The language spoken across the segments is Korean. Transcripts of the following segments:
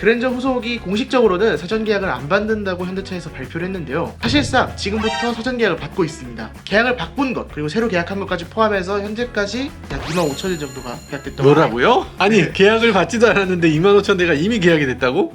그랜저 후속이 공식적으로는 사전 계약을 안 받는다고 현대차에서 발표를 했는데요. 사실상 지금부터 사전 계약을 받고 있습니다. 계약을 바꾼 것 그리고 새로 계약한 것까지 포함해서 현재까지 약 25,000대 정도가 계약됐다고. 뭐라고요? 아니 계약을 받지도 않았는데 25,000대가 이미 계약이 됐다고?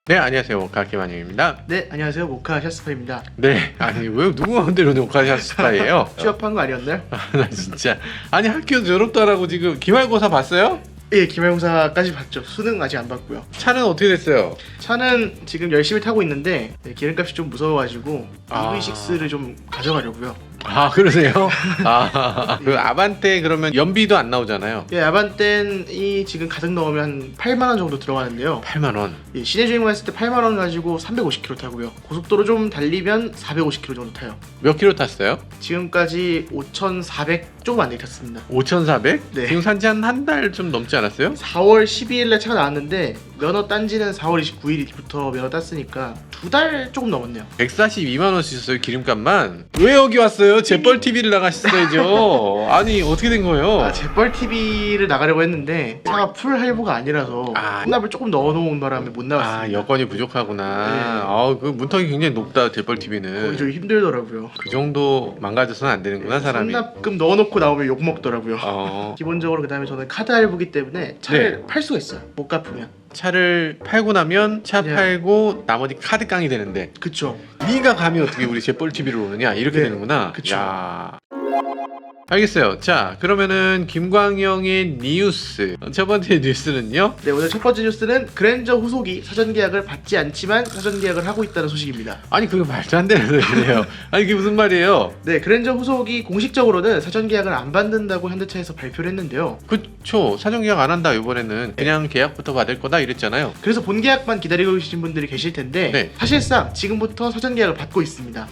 네, 안녕하세요. 모카 김한영입니다. 네, 안녕하세요. 모카 샤스파입니다. 네, 아니 왜 누구 마음대로 모카 샤스파예요? 취업한 거 아니었나요? 나 진짜 아니 학교 졸업도 안 하고 지금 기말고사 봤어요? 예, 기말고사까지 봤죠. 수능 아직 안 봤고요. 차는 어떻게 됐어요? 차는 지금 열심히 타고 있는데 기름값이 좀 무서워가지고 아. EV6를 좀 가져가려고요. 아 그러세요? 그 아반떼 그러면 연비도 안 나오잖아요. 예, 아반떼이 지금 가득 넣으면 한 8만 원 정도 들어가는데요. 8만 원. 예, 시내 주행만 했을 때 8만 원 가지고 350km 타고요. 고속도로 좀 달리면 450km 정도 타요. 몇 킬로 탔어요? 지금까지 5,400 조금 안 되게 탔습니다. 5,400? 네. 지금 산지 한 달 좀 넘지 않았어요? 4월 12일에 차가 나왔는데 면허 딴 지는 4월 29일부터 면허 땄으니까 2달 조금 넘었네요. 142만 원 쓰셨어요 기름값만. 왜 여기 왔어요? 재벌 TV를 나가셨어야죠. 아니 어떻게 된 거예요? 재벌 TV를 나가려고 했는데 차가 풀 할부가 아니라서 혼납을 조금 넣어놓은 바람에 못 나왔습니다. 여건이 부족하구나. 네. 그 문턱이 굉장히 높다 재벌 TV는. 거기 좀 힘들더라고요. 그 정도 망가져서는 안 되는구나 사람이. 혼납금 넣어놓고 나오면 욕 먹더라고요. 기본적으로 그다음에 저는 카드 할부기 때문에 차를 팔 수가 있어요. 못 갚으면. 차를 팔고 나면 차 네. 팔고 나머지 카드 깡이 되는데 그쵸. 네가 감히 어떻게 우리 재벌 TV를 오느냐 이렇게 네. 되는구나. 그쵸. 야. 알겠어요. 자 그러면은 김광영의 뉴스 첫 번째 뉴스는요. 네, 오늘 첫 번째 뉴스는 그랜저 후속이 사전 계약을 받지 않지만 사전 계약을 하고 있다는 소식입니다. 아니 그거 말도 안 되는 소리예요. 아니 그게 무슨 말이에요? 네, 그랜저 후속이 공식적으로는 사전 계약을 안 받는다고 현대차에서 발표를 했는데요. 그쵸. 사전 계약 안 한다 이번에는 그냥 계약부터 받을 거다 이랬잖아요. 그래서 본 계약만 기다리고 계신 분들이 계실 텐데 네. 사실상 지금부터 사전 계약을 받고 있습니다.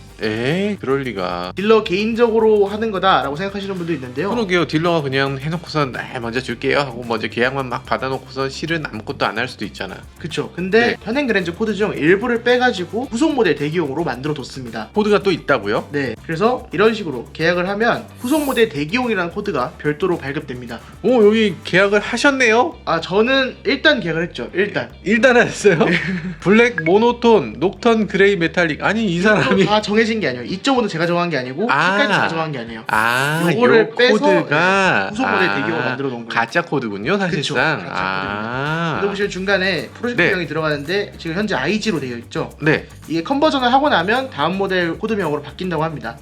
그럴 리가. 딜러 개인적으로 하는 거다라고 생각하시는 분도 있는데요. 그러게요. 딜러가 그냥 해놓고선 먼저 줄게요 하고 먼저 계약만 막 받아놓고선 실은 아무것도 안 할 수도 있잖아. 그쵸. 근데 네. 현행 그랜저 코드 중 일부를 빼가지고 후속 모델 대기용으로 만들어 뒀습니다. 코드가 또 있다고요? 네, 그래서 이런 식으로 계약을 하면 후속 모델 대기용이라는 코드가 별도로 발급됩니다. 오 여기 계약을 하셨네요? 저는 일단 계약을 했죠. 일단 하셨어요? 블랙, 모노톤, 녹턴, 그레이, 메탈릭. 아니 이 사람이 다 정해진 게 아니에요. 2.5도 제가 정한 게 아니고 색깔도 제가 정한 게 아니에요. 요거를 요 빼서 코드가 후속 모델 대기용으로 만들어 놓은 거예요. 가짜 코드군요 사실상. 그쵸, 가짜 여기 보시면 중간에 프로젝트명이 들어가는데 지금 현재 IG로 되어 있죠. 네. 이게 컨버전을 하고 나면 다음 모델 코드명으로 바뀐다고 합니다.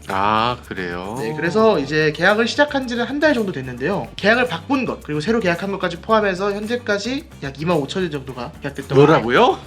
그래요? 네, 그래서 이제 계약을 시작한 지는 한 달 정도 됐는데요. 계약을 바꾼 것 그리고 새로 계약한 것까지 포함해서 현재까지 약 25,000대 정도가 계약됐다고. 뭐라고요?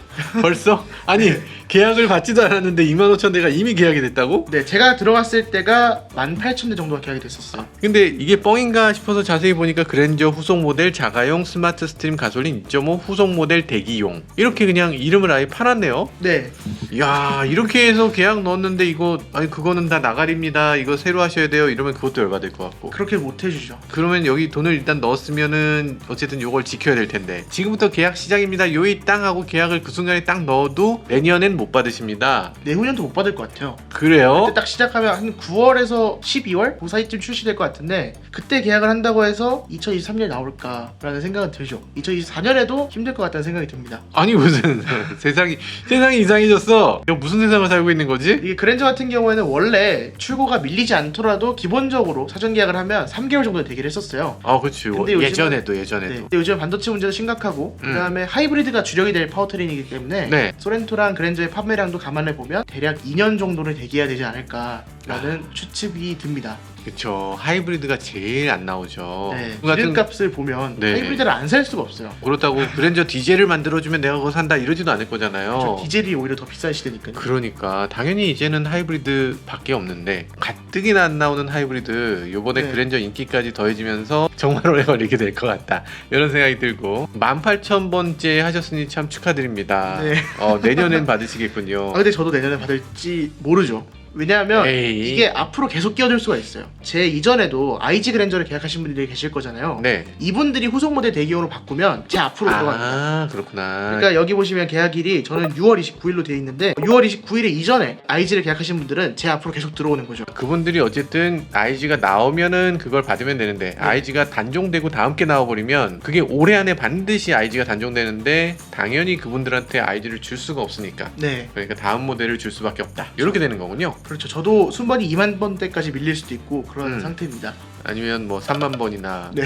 벌써? 아니 계약을 받지도 않았는데 25,000대가 이미 계약이 됐다고? 네, 제가 들어갔을 때가 18,000대 정도가 계약이 됐었어요. 근데 이게 뻥인가 싶어서 자세히 보니까 그랜저 후속 모델 자가용 스마트 스트림 가솔린 2.5 후속 모델 대기용 이렇게 그냥 이름을 아예 팔았네요. 네, 야 이렇게 해서 계약 넣었는데 이거 그거는 다 나가리입니다. 이거 새로 하셔야 돼요. 이러면 그것도 열받을 것 같고. 그렇게 못 해주죠. 그러면 여기 돈을 일단 넣었으면은 어쨌든 요걸 지켜야 될 텐데 지금부터 계약 시작입니다. 요이 땅 하고 계약을 그 순간에 딱 넣어도 내년엔 못 받으십니다. 내후년도 못 받을 것 같아요. 그래요? 그때 딱 시작하면 한 9월에서 12월 그 사이쯤 출시될 것 같은데 그때 계약을 한다고 해서 2023년에 나올까라는 생각은 들죠. 2024년에도 힘들 것 같다는 생각이 듭니다. 아니 무슨 세상이 이상해졌어. 이거 무슨 세상을 살고 있는 거지? 이게 그랜저 같은 경우에는 원래 출고가 밀리지 않더라도 기본적으로 사전 계약을 하면 3개월 정도 대기를 했었어요. 그치. 근데 요즘은- 예전에도. 네, 근데 요즘 반도체 문제도 심각하고 그다음에 하이브리드가 주력이 될 파워트레인이기 때문에 네. 소렌토랑 그랜저의 판매량도 감안해 보면 대략 2년 정도를 대기해야 되지 않을까라는 추측이 듭니다. 그쵸. 하이브리드가 제일 안 나오죠. 네, 그 같은 기름값을 보면 네. 하이브리드를 안 살 수가 없어요. 그렇다고 그랜저 디젤을 만들어주면 내가 그거 산다 이러지도 않을 거잖아요. 디젤이 오히려 더 비싼 시대니까요. 그러니까 당연히 이제는 하이브리드밖에 없는데 가뜩이나 안 나오는 하이브리드 요번에 네. 그랜저 인기까지 더해지면서 정말 오래 걸리게 될 것 같다 이런 생각이 들고 18,000번째 하셨으니 참 축하드립니다. 네. 내년엔 받으시겠군요. 근데 저도 내년에 받을지 모르죠. 왜냐하면 에이. 이게 앞으로 계속 끼어들 수가 있어요. 제 이전에도 IG 그랜저를 계약하신 분들이 계실 거잖아요. 네. 이분들이 후속 모델 대기용으로 바꾸면 제 앞으로 들어갑니다. 아, 그렇구나. 그러니까 여기 보시면 계약일이 저는 6월 29일로 되어 있는데 6월 29일에 이전에 IG를 계약하신 분들은 제 앞으로 계속 들어오는 거죠. 그분들이 어쨌든 IG가 나오면은 그걸 받으면 되는데 IG가 단종되고 다음 게 나와버리면 그게 올해 안에 반드시 IG가 단종되는데 당연히 그분들한테 IG를 줄 수가 없으니까 네, 그러니까 다음 모델을 줄 수밖에 없다 이렇게 되는 거군요. 그렇죠. 저도 순번이 2만 번대까지 밀릴 수도 있고 그런 상태입니다. 아니면 뭐 3만 번이나. 네.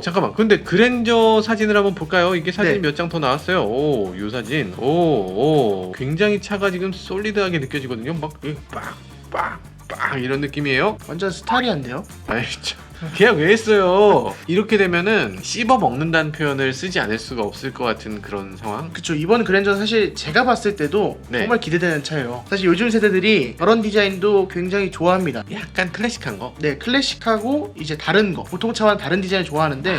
잠깐만. 근데 그랜저 사진을 한번 볼까요? 이게 사진이 네. 몇 장 더 나왔어요. 오, 요 사진. 오, 굉장히 차가 지금 솔리드하게 느껴지거든요. 막 빵 이런 느낌이에요. 완전 스타리한데요? 아이 참. 계약 왜 했어요? 이렇게 되면은 씹어 먹는다는 표현을 쓰지 않을 수가 없을 것 같은 그런 상황. 그쵸. 이번 그랜저 사실 제가 봤을 때도 네. 정말 기대되는 차예요. 사실 요즘 세대들이 저런 디자인도 굉장히 좋아합니다. 약간 클래식한 거. 네, 클래식하고 이제 다른 거, 보통 차와는 다른 디자인을 좋아하는데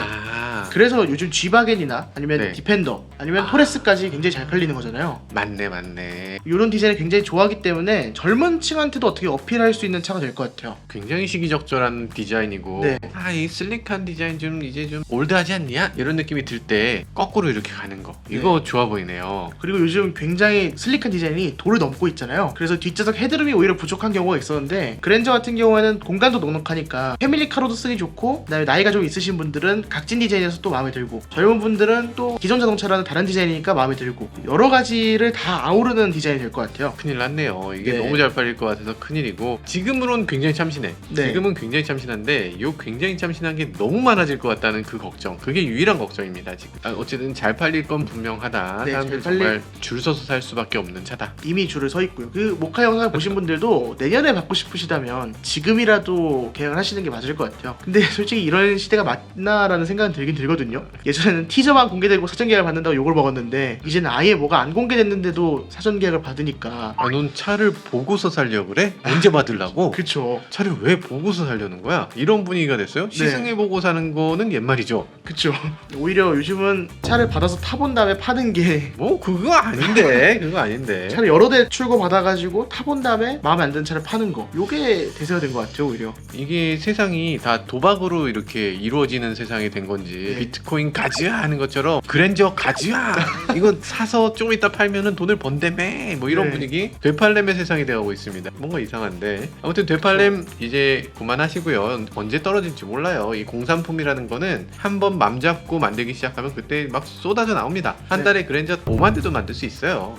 그래서 요즘 G바겐이나 아니면 네. 디펜더 아니면 토레스까지 굉장히 잘 팔리는 거잖아요. 맞네. 이런 디자인을 굉장히 좋아하기 때문에 젊은 층한테도 어떻게 어필할 수 있는 차가 될 것 같아요. 굉장히 시기적절한 디자인이고 네. 이 슬릭한 디자인 좀 이제 좀 올드하지 않냐? 이런 느낌이 들 때 거꾸로 이렇게 가는 거 이거 좋아 보이네요. 그리고 요즘 굉장히 슬릭한 디자인이 도를 넘고 있잖아요. 그래서 뒷좌석 헤드룸이 오히려 부족한 경우가 있었는데 그랜저 같은 경우에는 공간도 넉넉하니까 패밀리카로도 쓰기 좋고 그다음에 나이가 좀 있으신 분들은 각진 디자인에서 또 마음에 들고 젊은 분들은 또 기존 자동차라는 다른 디자인이니까 마음에 들고 여러 가지를 다 아우르는 디자인이 될 것 같아요. 큰일 났네요. 이게 네. 너무 잘 팔릴 것 같아서 큰일이고 지금으론 굉장히 참신해. 네. 지금은 굉장히 참신한데 요 굉장히 참신한 게 너무 많아질 것 같다는 그 걱정. 그게 유일한 걱정입니다. 지금. 어쨌든 잘 팔릴 건 분명하다. 네, 사람들 잘 팔릴- 정말 줄 서서 살 수밖에 없는 차다. 이미 줄을 서 있고요. 그 모카 영상을 보신 분들도 내년에 받고 싶으시다면 지금이라도 계약을 하시는 게 맞을 것 같아요. 근데 솔직히 이런 시대가 맞나라는 생각은 들긴 들거든요. 예전에는 티저만 공개되고 사전 계약을 받는다고 욕을 먹었는데 이제는 아예 뭐가 안 공개됐는데도 사전 계약을 받으니까 넌 차를 보고서 살려고 그래? 언제 받으려고? 그쵸. 차를 왜 보고서 살려는 거야? 이런 분위기가 됐어요? 시승해보고 사는 거는 옛말이죠. 그쵸. 오히려 요즘은 차를 받아서 타본 다음에 파는 게 뭐 그거 아닌데 그거 아닌데 차를 여러 대 출고 받아가지고 타본 다음에 마음에 안 드는 차를 파는 거 요게 대세가 된 것 같아요. 오히려 이게 세상이 다 도박으로 이렇게 이루어지는 세상이 된 건지 네. 비트코인 가즈아 하는 것처럼 그랜저 가즈아 이거 사서 좀 이따 팔면은 돈을 번다며 뭐 이런 네. 분위기 되팔렘의 세상이 되어가고 있습니다. 뭔가 이상한데 아무튼 되팔렘 이제 그만하시고요. 언제 떨어질지 몰라요. 이 공산품이라는 거는 한번 맘 잡고 만들기 시작하면 그때 막 쏟아져 나옵니다. 한 네. 달에 그랜저 5만 대도 만들 수 있어요.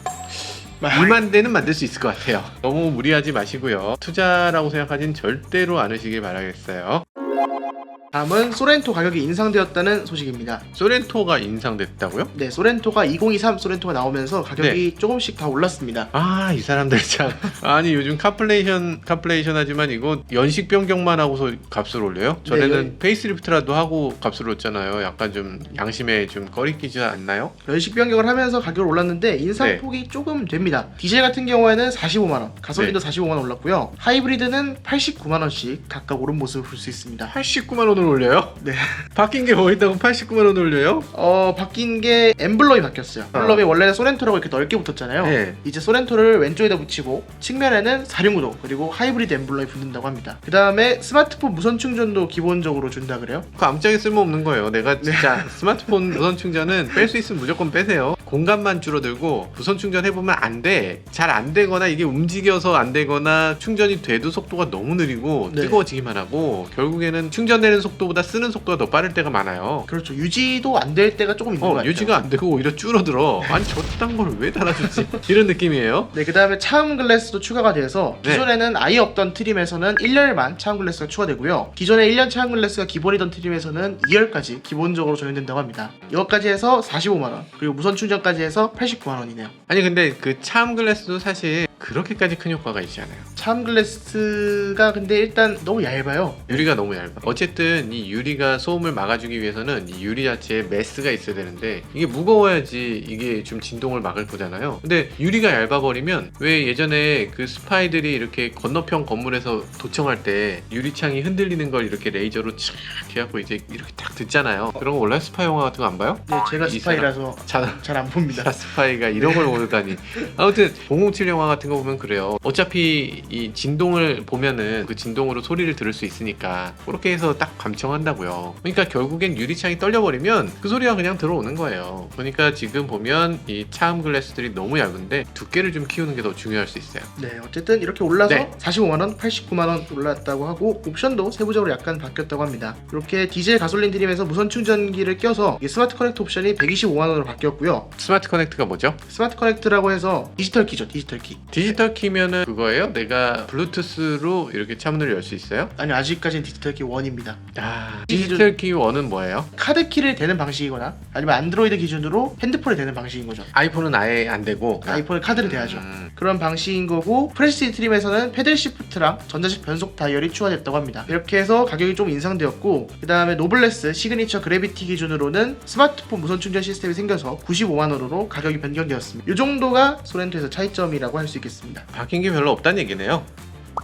2만 대는 만들 수 있을 것 같아요. 너무 무리하지 마시고요. 투자라고 생각하진 절대로 않으시길 바라겠어요. 다음은 소렌토 가격이 인상되었다는 소식입니다. 소렌토가 인상됐다고요? 네, 소렌토가 2023 소렌토가 나오면서 가격이 조금씩 다 올랐습니다. 이 사람들 참. 아니 요즘 카플레이션 하지만 이거 연식 변경만 하고서 값을 올려요? 전에는 네, 페이스리프트라도 하고 값을 올렸잖아요. 약간 좀 양심에 좀 꺼리끼지 않나요? 연식 변경을 하면서 가격을 올랐는데 인상폭이 조금 됩니다. 디젤 같은 경우에는 45만원, 가솔린도 45만원 올랐고요. 하이브리드는 89만원씩 각각 오른 모습을 볼 수 있습니다. 89만 원을 올려요? 네. 바뀐 게 뭐 있다고 89만 원 올려요? 바뀐 게 엠블럼이 바뀌었어요. 엠블럼이 원래는 소렌토라고 이렇게 넓게 붙었잖아요. 네. 이제 소렌토를 왼쪽에다 붙이고 측면에는 4륜구동 그리고 하이브리드 엠블럼이 붙는다고 합니다. 그 다음에 스마트폰 무선 충전도 기본적으로 준다 그래요. 그 아무짝에 쓸모없는 거예요. 내가 진짜 스마트폰 무선 충전은 뺄 수 있으면 무조건 빼세요. 공간만 줄어들고 무선 충전 해보면 안 돼. 잘 안 되거나 이게 움직여서 안 되거나 충전이 돼도 속도가 너무 느리고 네. 뜨거워지기만 하고 결국에는 충전되는 속도보다 쓰는 속도가 더 빠를 때가 많아요. 그렇죠. 유지도 안 될 때가 조금 있는 것 같아요. 유지가 안 되고 오히려 줄어들어. 아니 저딴 걸 왜 달아주지? 이런 느낌이에요. 네, 그 다음에 차음 글래스도 추가가 돼서 네. 기존에는 아예 없던 트림에서는 1열만 차음 글래스가 추가되고요. 기존에 1년 차음 글래스가 기본이던 트림에서는 2열까지 기본적으로 적용된다고 합니다. 이것까지 해서 45만원 그리고 무선 충전까지 해서 89만원이네요. 아니 근데 그 차음 글래스도 사실 그렇게까지 큰 효과가 있지 않아요. 차음 글래스가 근데 일단 너무 얇아요. 유리가 너무 얇아. 어쨌든 이 유리가 소음을 막아주기 위해서는 이 유리 자체에 매스가 있어야 되는데 이게 무거워야지 이게 좀 진동을 막을 거잖아요. 근데 유리가 얇아버리면 왜 예전에 그 스파이들이 이렇게 건너편 건물에서 도청할 때 유리창이 흔들리는 걸 이렇게 레이저로 촥 해갖고 이제 이렇게 딱 듣잖아요. 그런 거 원래 스파이 영화 같은 거 안 봐요? 네, 제가 스파이라서 잘 안 봅니다. 스파이가 이런 걸 모르다니. 아무튼 007 영화 같은 거 보면 그래요. 어차피 이 진동을 보면은 그 진동으로 소리를 들을 수 있으니까 그렇게 해서 딱 감청한다고요. 그러니까 결국엔 유리창이 떨려버리면 그 소리가 그냥 들어오는 거예요. 그러니까 지금 보면 이 차음 글래스들이 너무 얇은데 두께를 좀 키우는 게 더 중요할 수 있어요. 네, 어쨌든 이렇게 올라서 네. 45만원, 89만원 올랐다고 하고 옵션도 세부적으로 약간 바뀌었다고 합니다. 이렇게 디젤 가솔린 드림에서 무선 충전기를 껴서 이게 스마트 커넥트 옵션이 125만원으로 바뀌었고요. 스마트 커넥트가 뭐죠? 스마트 커넥트라고 해서 디지털 키죠, 디지털 키. 디지털 키면은 그거예요? 내가 블루투스로 이렇게 차문을 열 수 있어요? 아니요, 아직까지는 디지털 키 1입니다. 디지털 키 1은 뭐예요? 카드 키를 대는 방식이거나 아니면 안드로이드 기준으로 핸드폰에 대는 방식인 거죠. 아이폰은 아예 안 되고 아이폰에 카드를 대야죠. 그런 방식인 거고 프레시티 트림에서는 패들 시프트랑 전자식 변속 다이얼이 추가됐다고 합니다. 이렇게 해서 가격이 좀 인상되었고 그 다음에 노블레스 시그니처 그래비티 기준으로는 스마트폰 무선 충전 시스템이 생겨서 95만원으로 가격이 변경되었습니다. 이 정도가 소렌토에서 차이점이라고 할 수 있겠습니다. 바뀐 게 별로 없다는 얘기네요.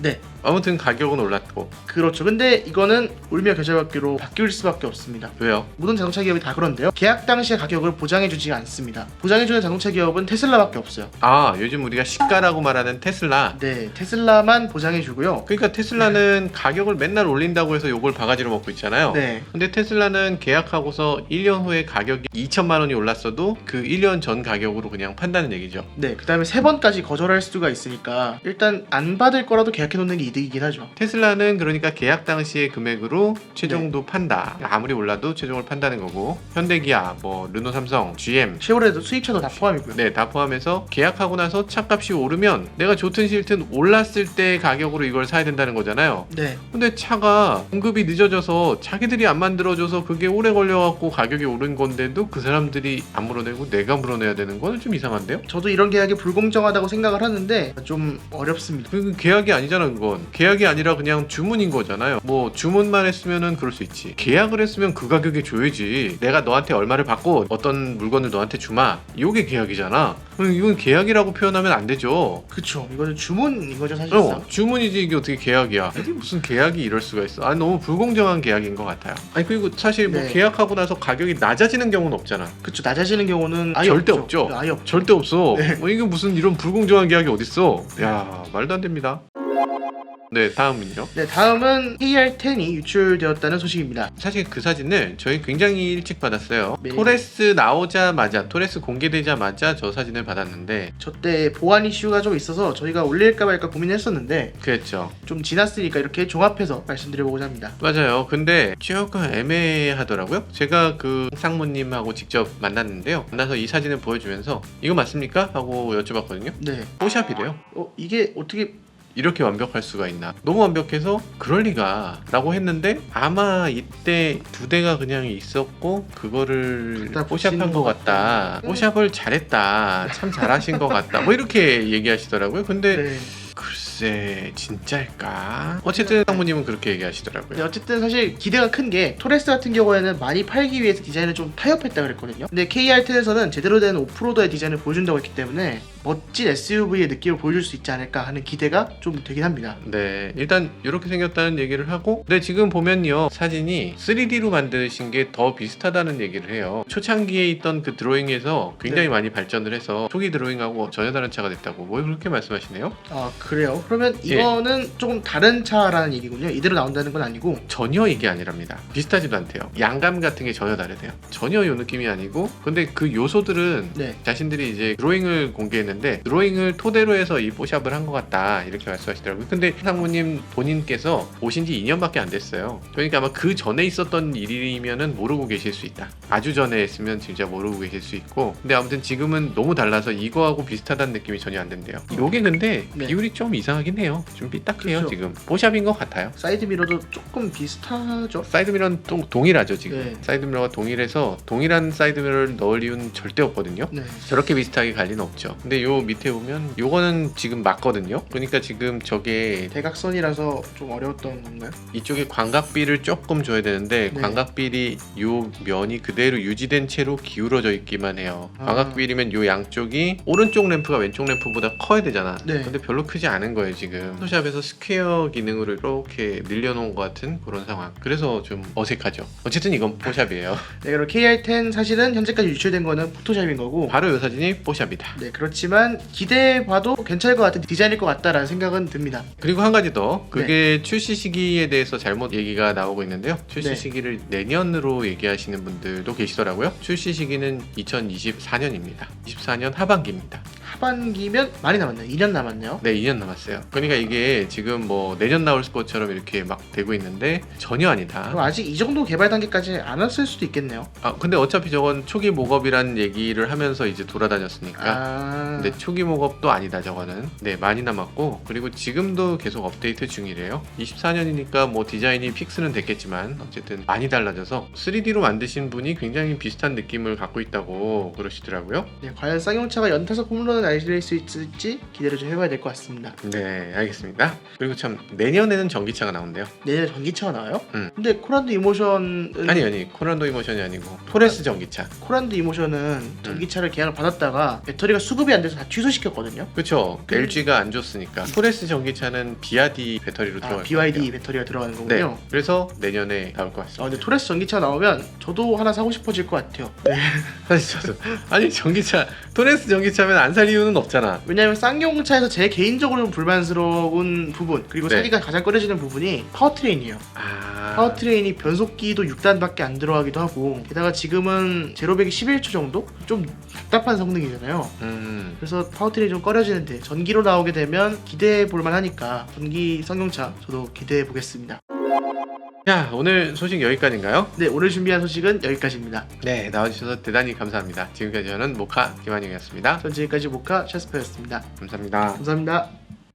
네, 아무튼 가격은 올랐고. 그렇죠. 근데 이거는 울며 겨자먹기로 바뀔 수밖에 없습니다. 왜요? 모든 자동차 기업이 다 그런데요. 계약 당시의 가격을 보장해주지 않습니다. 보장해주는 자동차 기업은 테슬라밖에 없어요. 요즘 우리가 시가라고 말하는 테슬라. 네, 테슬라만 보장해주고요. 그러니까 테슬라는 가격을 맨날 올린다고 해서 요걸 바가지로 먹고 있잖아요. 네, 근데 테슬라는 계약하고서 1년 후에 가격이 2천만 원이 올랐어도 그 1년 전 가격으로 그냥 판다는 얘기죠. 네, 그 다음에 3번까지 거절할 수가 있으니까 일단 안 받을 거라도 계약해놓는 게 이득이긴 하죠. 테슬라는 그러니까 계약 당시의 금액으로 최종도 판다. 아무리 올라도 최종을 판다는 거고, 현대기아, 뭐 르노, 삼성, GM, 쉐보레도 수입차도 다 포함이고요. 네, 다 포함해서 계약하고 나서 차값이 오르면 내가 좋든 싫든 올랐을 때 가격으로 이걸 사야 된다는 거잖아요. 네, 근데 차가 공급이 늦어져서 자기들이 안 만들어줘서 그게 오래 걸려갖고 가격이 오른 건데도 그 사람들이 안 물어내고 내가 물어내야 되는 거는 좀 이상한데요? 저도 이런 계약이 불공정하다고 생각을 하는데 좀 어렵습니다. 그 계약이 아니잖아. 그건 계약이 아니라 그냥 주문인 거잖아요. 뭐 주문만 했으면은 그럴 수 있지. 계약을 했으면 그 가격에 줘야지. 내가 너한테 얼마를 받고 어떤 물건을 너한테 주마. 이게 계약이잖아. 그럼 이건 계약이라고 표현하면 안 되죠. 그쵸, 이거는 주문인 거죠 사실상. 주문이지 이게 어떻게 계약이야. 이게 무슨 계약이 이럴 수가 있어. 너무 불공정한 계약인 것 같아요. 그리고 사실 뭐 네. 계약하고 나서 가격이 낮아지는 경우는 없잖아. 그쵸, 낮아지는 경우는 아예 절대 없죠. 없죠. 아예 없죠. 절대 없어. 네. 뭐 이게 무슨 이런 불공정한 계약이 어딨어. 야, 말도 안 됩니다. 네, 다음은요. 네, 다음은 KR10이 유출되었다는 소식입니다. 사실 그 사진을 저희 굉장히 일찍 받았어요. 네. 토레스 나오자마자, 토레스 공개되자마자 저 사진을 받았는데 저 때 보안 이슈가 좀 있어서 저희가 올릴까 말까 고민했었는데 그랬죠. 좀 지났으니까 이렇게 종합해서 말씀드려보고자 합니다. 맞아요. 근데 조금 애매하더라고요. 제가 그 상무님하고 직접 만났는데요. 만나서 이 사진을 보여주면서 이거 맞습니까? 하고 여쭤봤거든요. 네, 뽀샵이래요. 이게 어떻게 이렇게 완벽할 수가 있나? 너무 완벽해서 그럴 리가 라고 했는데 아마 이때 두 대가 그냥 있었고 그거를 갖다 뽀샵한 붙인 것 것 같다. 뽀샵을 잘했다. 참 잘하신 것 같다. 뭐 이렇게 얘기하시더라고요. 근데 네. 글쎄 진짜일까? 어쨌든 상무님은 그렇게 얘기하시더라고요. 네, 어쨌든 사실 기대가 큰 게 토레스 같은 경우에는 많이 팔기 위해서 디자인을 좀 타협했다 그랬거든요. 근데 KR10에서는 제대로 된 오프로더의 디자인을 보여준다고 했기 때문에 멋진 SUV의 느낌을 보여줄 수 있지 않을까 하는 기대가 좀 되긴 합니다. 네, 일단 이렇게 생겼다는 얘기를 하고, 근데 지금 보면요 사진이 3D로 만드신 게 더 비슷하다는 얘기를 해요. 초창기에 있던 그 드로잉에서 굉장히 네. 많이 발전을 해서 초기 드로잉하고 전혀 다른 차가 됐다고 뭐 그렇게 말씀하시네요. 아, 그래요? 그러면 예. 이거는 조금 다른 차라는 얘기군요. 이대로 나온다는 건 아니고. 전혀 이게 아니랍니다. 비슷하지도 않대요. 양감 같은 게 전혀 다르대요. 전혀 이 느낌이 아니고, 근데 그 요소들은 네, 자신들이 이제 드로잉을 공개했는데 드로잉을 토대로 해서 이 뽀샵을 한 것 같다 이렇게 말씀하시더라고요. 근데 상무님 본인께서 오신 지 2년밖에 안 됐어요. 그러니까 아마 그 전에 있었던 일이면은 모르고 계실 수 있다. 아주 전에 했으면 진짜 모르고 계실 수 있고, 근데 아무튼 지금은 너무 달라서 이거하고 비슷하다는 느낌이 전혀 안 든대요. 요게 근데 네. 비율이 좀 이상하긴 해요. 좀 삐딱해요. 그렇죠. 지금 뽀샵인 것 같아요. 사이드 미러도 조금 비슷하죠. 사이드미러는 동일하죠 지금. 네. 사이드미러가 동일해서 동일한 사이드미러를 넣을 이유는 절대 없거든요. 네, 저렇게 비슷하게 갈 리는 없죠. 근데 근데 요 밑에 보면 요거는 지금 맞거든요. 그러니까 지금 저게 대각선이라서 좀 어려웠던 건가요? 이쪽에 광각비를 조금 줘야 되는데 네. 광각비이 요 면이 그대로 유지된 채로 기울어져 있기만 해요. 아. 광각비이면 요 양쪽이 오른쪽 램프가 왼쪽 램프보다 커야 되잖아. 네. 근데 별로 크지 않은 거예요 지금. 포토샵에서 스퀘어 기능으로 이렇게 늘려놓은 것 같은 그런 상황. 그래서 좀 어색하죠. 어쨌든 이건 포샵이에요. 네, 그리고 KR10 사실은 현재까지 유출된 거는 포토샵인 거고 바로 요 사진이 포샵이다. 네, 그렇지만 기대해봐도 괜찮을 것 같은 디자인일 것 같다라는 생각은 듭니다. 그리고 한 가지 더, 그게 출시 시기에 대해서 잘못 얘기가 나오고 있는데요. 출시 네. 시기를 내년으로 얘기하시는 분들도 계시더라고요. 출시 시기는 2024년입니다. 24년 하반기입니다. 하반기면 많이 남았네요. 2년 남았네요. 네, 2년 남았어요. 그러니까 이게 지금 뭐 내년 나올 것처럼 이렇게 막 되고 있는데 전혀 아니다. 그럼 아직 이 정도 개발 단계까지 안 왔을 수도 있겠네요. 아, 근데 어차피 저건 초기 목업이라는 얘기를 하면서 이제 돌아다녔으니까. 아, 근데 초기 목업도 아니다 저거는. 네, 많이 남았고, 그리고 지금도 계속 업데이트 중이래요. 24년이니까 뭐 디자인이 픽스는 됐겠지만 어쨌든 많이 달라져서 3D로 만드신 분이 굉장히 비슷한 느낌을 갖고 있다고 그러시더라고요. 네, 과연 쌍용차가 연타석 홈런을 날릴 수 있을지 기대를 좀 해봐야 될 것 같습니다. 네, 알겠습니다. 그리고 참 내년에는 전기차가 나온대요. 내년에 전기차가 나와요? 음. 근데 코란도 이모션은 아니 코란도 이모션이 아니고 토레스 전기차. 코란도 이모션은 전기차를 계약을 받았다가 배터리가 수급이 안 돼서 다 취소시켰거든요. 그렇죠. LG가 안 줬으니까. 토레스 전기차는 BYD 배터리로 들어갈 BYD 거예요. 배터리가 들어가는 네, 거군요. 그래서 내년에 나올 것 같습니다. 근데 토레스 전기차 나오면 저도 하나 사고 싶어질 것 같아요. 사실 저도 아니 전기차 토레스 전기차면 안 살 이유는 없잖아. 왜냐면 쌍용차에서 제 개인적으로 불만스러운 부분 그리고 네. 사기가 가장 꺼려지는 부분이 파워트레인이에요. 파워트레인이 변속기도 6단밖에 안 들어가기도 하고 게다가 지금은 제로백이 11초 정도? 좀 답답한 성능이잖아요. 그래서 파워트레인이 좀 꺼려지는데 전기로 나오게 되면 기대해 볼만 하니까 전기 쌍용차 저도 기대해 보겠습니다. 자, 오늘 소식 여기까지인가요? 네, 오늘 준비한 소식은 여기까지입니다. 네, 나와주셔서 대단히 감사합니다. 지금까지 저는 모카 김한영이었습니다. 전 지금까지 모카 샤스퍼였습니다. 감사합니다. 감사합니다.